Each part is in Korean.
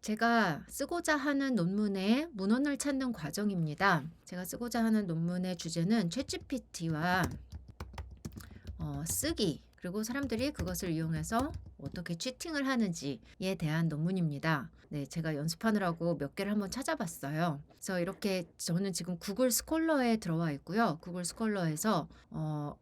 제가 쓰고자 하는 논문의 문헌을 찾는 과정입니다. 제가 쓰고자 하는 논문의 주제는 챗GPT와 쓰기, 그리고 사람들이 그것을 이용해서 어떻게 치팅을 하는지에 대한 논문입니다. 네, 제가 연습하느라고 몇 개를 한번 찾아봤어요. 그래서 이렇게 저는 지금 구글 스콜러에 들어와 있고요. 구글 스콜러에서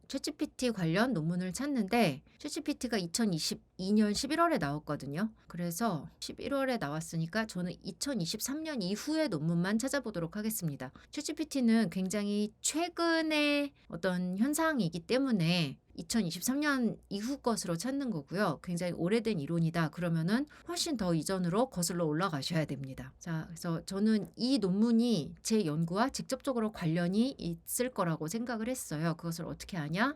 챗GPT 관련 논문을 찾는데 챗GPT가 2022년 11월에 나왔거든요. 그래서 11월에 나왔으니까 저는 2023년 이후의 논문만 찾아보도록 하겠습니다. 챗GPT는 굉장히 최근의 어떤 현상이기 때문에 2023년 이후 것으로 찾는 거고요. 굉장히 오래된 이론이다. 그러면은 훨씬 더 이전으로 거슬러 올라가셔야 됩니다. 자, 그래서 저는 이 논문이 제 연구와 직접적으로 관련이 있을 거라고 생각을 했어요. 그것을 어떻게 아냐?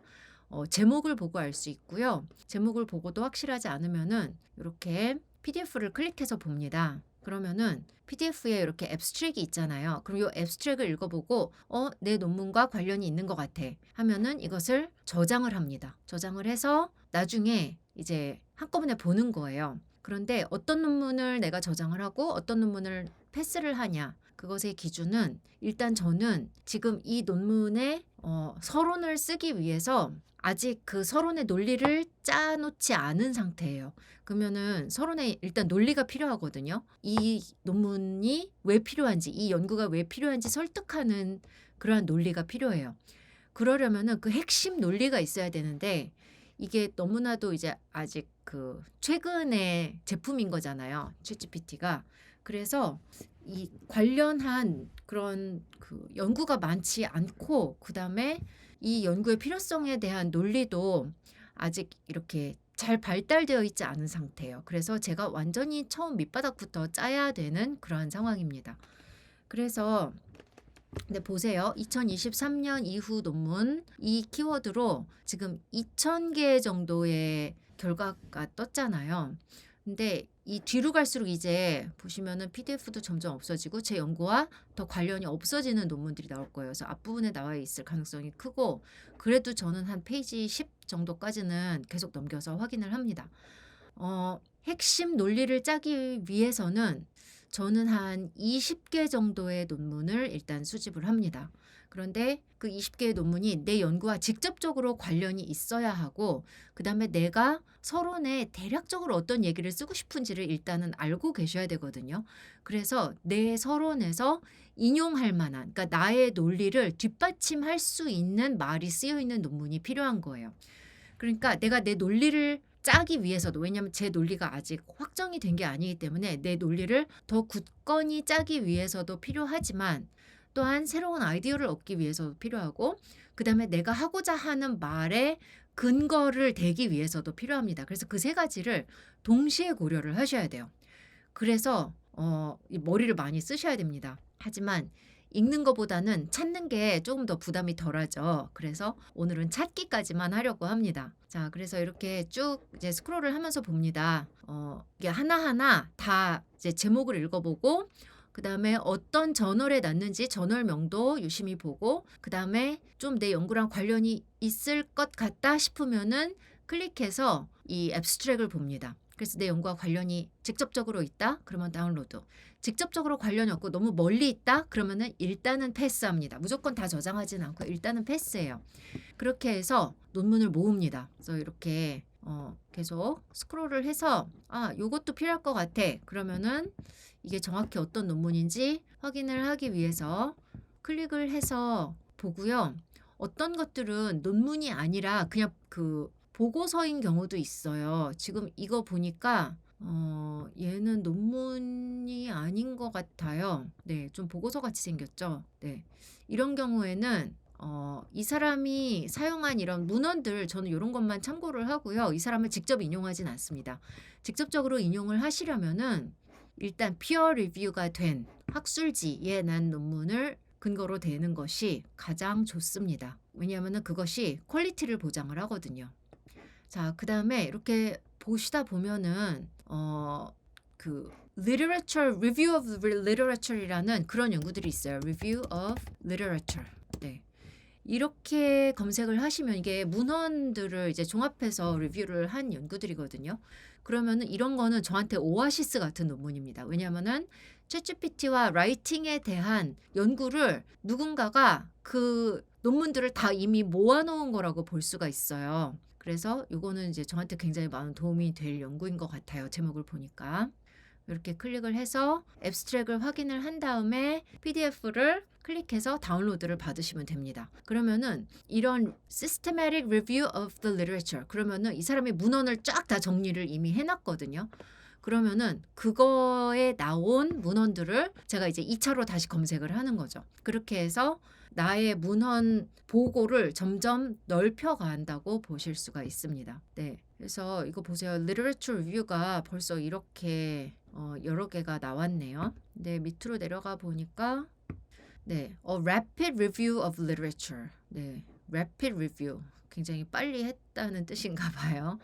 제목을 보고 알 수 있고요. 제목을 보고도 확실하지 않으면은 이렇게 PDF를 클릭해서 봅니다. 그러면은 PDF에 이렇게 앱스트랙이 있잖아요. 그럼 이 앱스트랙을 읽어보고 내 논문과 관련이 있는 것 같아 하면은 이것을 저장을 합니다. 저장을 해서 나중에 이제 한꺼번에 보는 거예요. 그런데 어떤 논문을 내가 저장을 하고 어떤 논문을 패스를 하냐, 그것의 기준은 일단 저는 지금 이 논문의 서론을 쓰기 위해서 아직 그 서론의 논리를 짜놓지 않은 상태예요. 그러면은 서론에 일단 논리가 필요하거든요. 이 논문이 왜 필요한지, 이 연구가 왜 필요한지 설득하는 그러한 논리가 필요해요. 그러려면은 그 핵심 논리가 있어야 되는데 이게 너무나도 이제 아직 그 최근의 제품인 거잖아요. 챗GPT가. 그래서 이 관련한 그런 그 연구가 많지 않고, 그다음에 이 연구의 필요성에 대한 논리도 아직 이렇게 잘 발달되어 있지 않은 상태예요. 그래서 제가 완전히 처음 밑바닥부터 짜야 되는 그러한 상황입니다. 그래서 근데 보세요. 2023년 이후 논문 이 키워드로 지금 2,000개 정도의 결과가 떴잖아요. 근데 이 뒤로 갈수록 이제 보시면은 PDF도 점점 없어지고 제 연구와 더 관련이 없어지는 논문들이 나올 거예요. 그래서 앞부분에 나와 있을 가능성이 크고, 그래도 저는 한 페이지 10 정도까지는 계속 넘겨서 확인을 합니다. 핵심 논리를 짜기 위해서는 저는 한 20개 정도의 논문을 일단 수집을 합니다. 그런데 그 20개의 논문이 내 연구와 직접적으로 관련이 있어야 하고, 그다음에 내가 서론에 대략적으로 어떤 얘기를 쓰고 싶은지를 일단은 알고 계셔야 되거든요. 그래서 내 서론에서 인용할 만한, 그러니까 나의 논리를 뒷받침할 수 있는 말이 쓰여 있는 논문이 필요한 거예요. 그러니까 내가 내 논리를 짜기 위해서도, 왜냐하면 제 논리가 아직 확정이 된 게 아니기 때문에 내 논리를 더 굳건히 짜기 위해서도 필요하지만, 또한 새로운 아이디어를 얻기 위해서도 필요하고, 그다음에 내가 하고자 하는 말의 근거를 대기 위해서도 필요합니다. 그래서 그 세 가지를 동시에 고려를 하셔야 돼요. 그래서 이 머리를 많이 쓰셔야 됩니다. 하지만 읽는 것보다는 찾는 게 조금 더 부담이 덜하죠. 그래서 오늘은 찾기까지만 하려고 합니다. 자, 그래서 이렇게 쭉 이제 스크롤을 하면서 봅니다. 이게 하나하나 다 이제 제목을 읽어보고, 그다음에 어떤 저널에 났는지 저널명도 유심히 보고, 그다음에 좀 내 연구랑 관련이 있을 것 같다 싶으면은 클릭해서 이 앱스트랙을 봅니다. 그래서 내 연구와 관련이 직접적으로 있다? 그러면 다운로드. 직접적으로 관련이 없고 너무 멀리 있다? 그러면은 일단은 패스합니다. 무조건 다 저장하진 않고 일단은 패스해요. 그렇게 해서 논문을 모읍니다. 그래서 이렇게 계속 스크롤을 해서 요것도 필요할 것 같아. 그러면은 이게 정확히 어떤 논문인지 확인을 하기 위해서 클릭을 해서 보고요. 어떤 것들은 논문이 아니라 그냥 그 보고서인 경우도 있어요. 지금 이거 보니까 얘는 논문이 아닌 것 같아요. 네, 좀 보고서 같이 생겼죠. 네, 이런 경우에는 이 사람이 사용한 이런 문헌들, 저는 이런 것만 참고를 하고요. 이 사람을 직접 인용하진 않습니다. 직접적으로 인용을 하시려면은 일단 피어 리뷰가 된 학술지에 난 논문을 근거로 대는 것이 가장 좋습니다. 왜냐하면 그것이 퀄리티를 보장을 하거든요. 자, 그다음에 이렇게 보시다 보면은 그 literature review of literature이라는 그런 연구들이 있어요. review of literature. 네. 이렇게 검색을 하시면 이게 문헌들을 이제 종합해서 리뷰를 한 연구들이거든요. 그러면은 이런 거는 저한테 오아시스 같은 논문입니다. 왜냐하면은 챗GPT와 라이팅에 대한 연구를 누군가가 그 논문들을 다 이미 모아 놓은 거라고 볼 수가 있어요. 그래서 요거는 이제 저한테 굉장히 많은 도움이 될 연구인 것 같아요. 제목을 보니까. 이렇게 클릭을 해서 앱스트랙을 확인을 한 다음에 PDF를 클릭해서 다운로드를 받으시면 됩니다. 그러면은 이런 Systematic Review of the Literature, 그러면은 이 사람이 문헌을 쫙 다 정리를 이미 해놨거든요. 그러면은 그거에 나온 문헌들을 제가 이제 2차로 다시 검색을 하는 거죠. 그렇게 해서 나의 문헌 보고를 점점 넓혀간다고 보실 수가 있습니다. 네. 그래서 이거 보세요. Literature Review가 벌써 이렇게 여러 개가 나왔네요. 네, 밑으로 내려가 보니까 네, Rapid Review of Literature. 네, Rapid Review. 굉장히 빨리 했다는 뜻인가 봐요.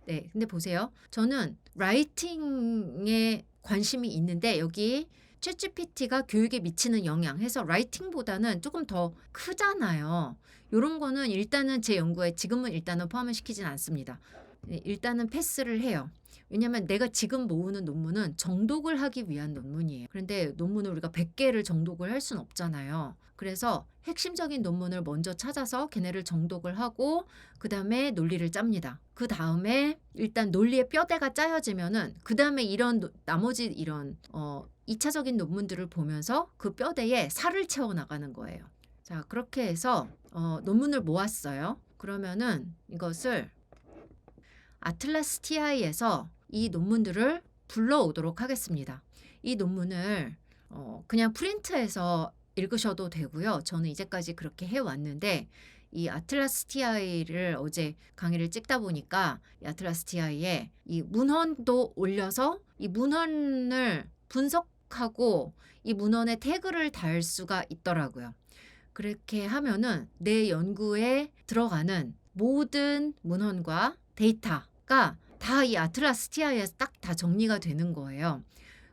네, 근데 보세요. 저는 라이팅에 관심이 있는데 여기 챗GPT가 교육에 미치는 영향 해서 라이팅보다는 조금 더 크잖아요. 요런 거는 일단은 제 연구에 지금은 일단은 포함을 시키진 않습니다. 네, 일단은 패스를 해요. 왜냐면 내가 지금 모으는 논문은 정독을 하기 위한 논문이에요. 그런데 논문을 우리가 100개를 정독을 할 수는 없잖아요. 그래서 핵심적인 논문을 먼저 찾아서 걔네를 정독을 하고 그다음에 논리를 짭니다. 그다음에 일단 논리의 뼈대가 짜여지면은 그다음에 이런 나머지 이런 2차적인 논문들을 보면서 그 뼈대에 살을 채워 나가는 거예요. 자, 그렇게 해서 논문을 모았어요. 그러면은 이것을 아틀라스 TI에서 이 논문들을 불러오도록 하겠습니다. 이 논문을 그냥 프린트해서 읽으셔도 되고요. 저는 이제까지 그렇게 해왔는데 이 아틀라스 TI를 어제 강의를 찍다 보니까 이 아틀라스 TI에 이 문헌도 올려서 이 문헌을 분석하고 이 문헌에 태그를 달 수가 있더라고요. 그렇게 하면은 내 연구에 들어가는 모든 문헌과 데이터가 다 이 아틀라스 TI에서 딱 다 정리가 되는 거예요.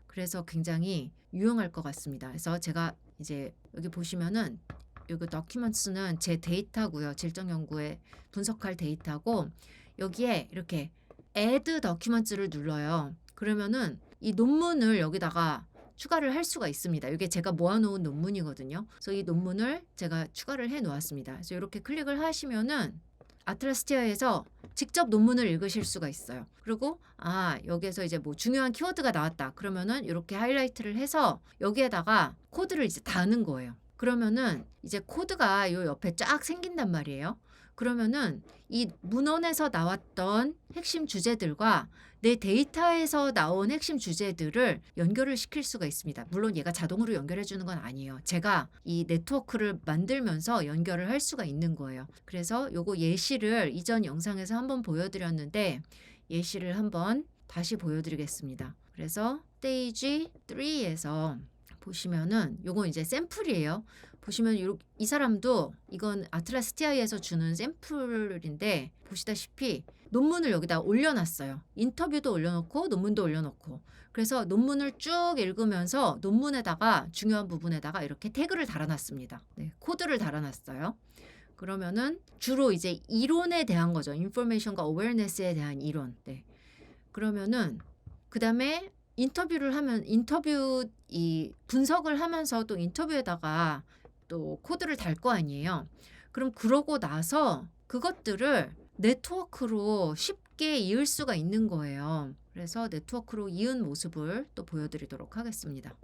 그래서 굉장히 유용할 것 같습니다. 그래서 제가 이제 여기 보시면은 여기 documents는 제 데이터고요. 질적 연구에 분석할 데이터고 여기에 이렇게 add documents를 눌러요. 그러면은 이 논문을 여기다가 추가를 할 수가 있습니다. 이게 제가 모아놓은 논문이거든요. 그래서 이 논문을 제가 추가를 해 놓았습니다. 그래서 이렇게 클릭을 하시면은 아틀라스티아에서 직접 논문을 읽으실 수가 있어요. 그리고 여기에서 이제 뭐 중요한 키워드가 나왔다. 그러면은 이렇게 하이라이트를 해서 여기에다가 코드를 이제 다는 거예요. 그러면은 이제 코드가 요 옆에 쫙 생긴단 말이에요. 그러면은 이 문헌에서 나왔던 핵심 주제들과 내 데이터에서 나온 핵심 주제들을 연결을 시킬 수가 있습니다. 물론 얘가 자동으로 연결해 주는 건 아니에요. 제가 이 네트워크를 만들면서 연결을 할 수가 있는 거예요. 그래서 요거 예시를 이전 영상에서 한번 보여드렸는데 예시를 한번 다시 보여드리겠습니다. 그래서 스테이지 3에서 보시면은 요거 이제 샘플이에요. 보시면 이 사람도 이건 아틀라스 TI에서 주는 샘플인데 보시다시피 논문을 여기다 올려놨어요. 인터뷰도 올려놓고 논문도 올려놓고 그래서 논문을 쭉 읽으면서 논문에다가 중요한 부분에다가 이렇게 태그를 달아놨습니다. 네, 코드를 달아놨어요. 그러면은 주로 이제 이론에 대한 거죠. 인포메이션과 어웨어네스에 대한 이론. 네. 그러면은 그 다음에 인터뷰를 하면 인터뷰 이 분석을 하면서 또 인터뷰에다가 또 코드를 달 거 아니에요. 그럼 그러고 나서 그것들을 네트워크로 쉽게 이을 수가 있는 거예요. 그래서 네트워크로 이은 모습을 또 보여드리도록 하겠습니다.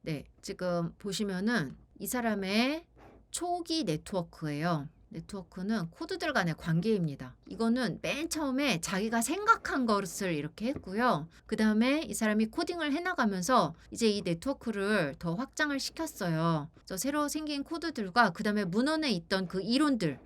네, 지금 보시면은 이 사람의 초기 네트워크예요. 네트워크는 코드들 간의 관계입니다. 이거는 맨 처음에 자기가 생각한 것을 이렇게 했고요. 그 다음에 이 사람이 코딩을 해나가면서 이제 이 네트워크를 더 확장을 시켰어요. 그래서 새로 생긴 코드들과 그 다음에 문헌에 있던 그 이론들을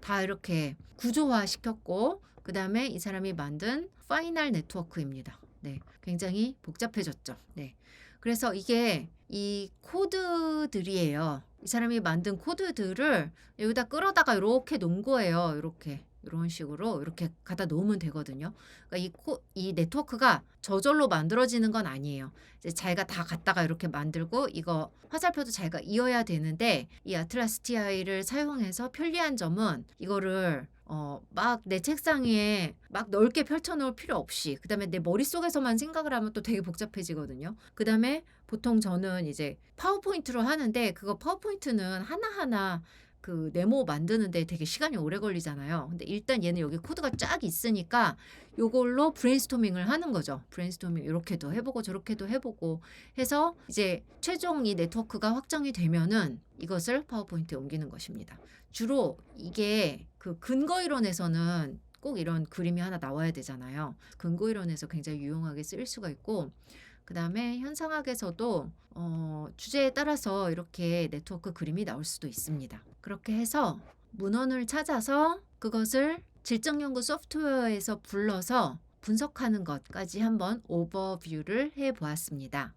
다 이렇게 구조화 시켰고 그 다음에 이 사람이 만든 파이널 네트워크입니다. 네, 굉장히 복잡해졌죠. 네. 그래서 이게 이 코드들이에요. 이 사람이 만든 코드들을 여기다 끌어다가 이렇게 놓은 거예요. 이렇게 이런 식으로 이렇게 갖다 놓으면 되거든요. 그러니까 이 네트워크가 저절로 만들어지는 건 아니에요. 이제 자기가 다 갖다가 이렇게 만들고 이거 화살표도 자기가 이어야 되는데 이 아틀라스 TI를 사용해서 편리한 점은 이거를 막 내 책상 위에 막 넓게 펼쳐 놓을 필요 없이 그다음에 내 머릿속에서만 생각을 하면 또 되게 복잡해지거든요. 그다음에 보통 저는 이제 파워포인트로 하는데 그거 파워포인트는 하나하나 그 네모 만드는데 되게 시간이 오래 걸리잖아요. 근데 일단 얘는 여기 코드가 쫙 있으니까 요걸로 브레인스토밍을 하는 거죠. 브레인스토밍 요렇게도 해 보고 저렇게도 해 보고 해서 이제 최종 이 네트워크가 확정이 되면은 이것을 파워포인트에 옮기는 것입니다. 주로 이게 그 근거 이론에서는 꼭 이런 그림이 하나 나와야 되잖아요. 근거 이론에서 굉장히 유용하게 쓰일 수가 있고 그다음에 현상학에서도 주제에 따라서 이렇게 네트워크 그림이 나올 수도 있습니다. 그렇게 해서 문헌을 찾아서 그것을 질적 연구 소프트웨어에서 불러서 분석하는 것까지 한번 오버뷰를 해 보았습니다.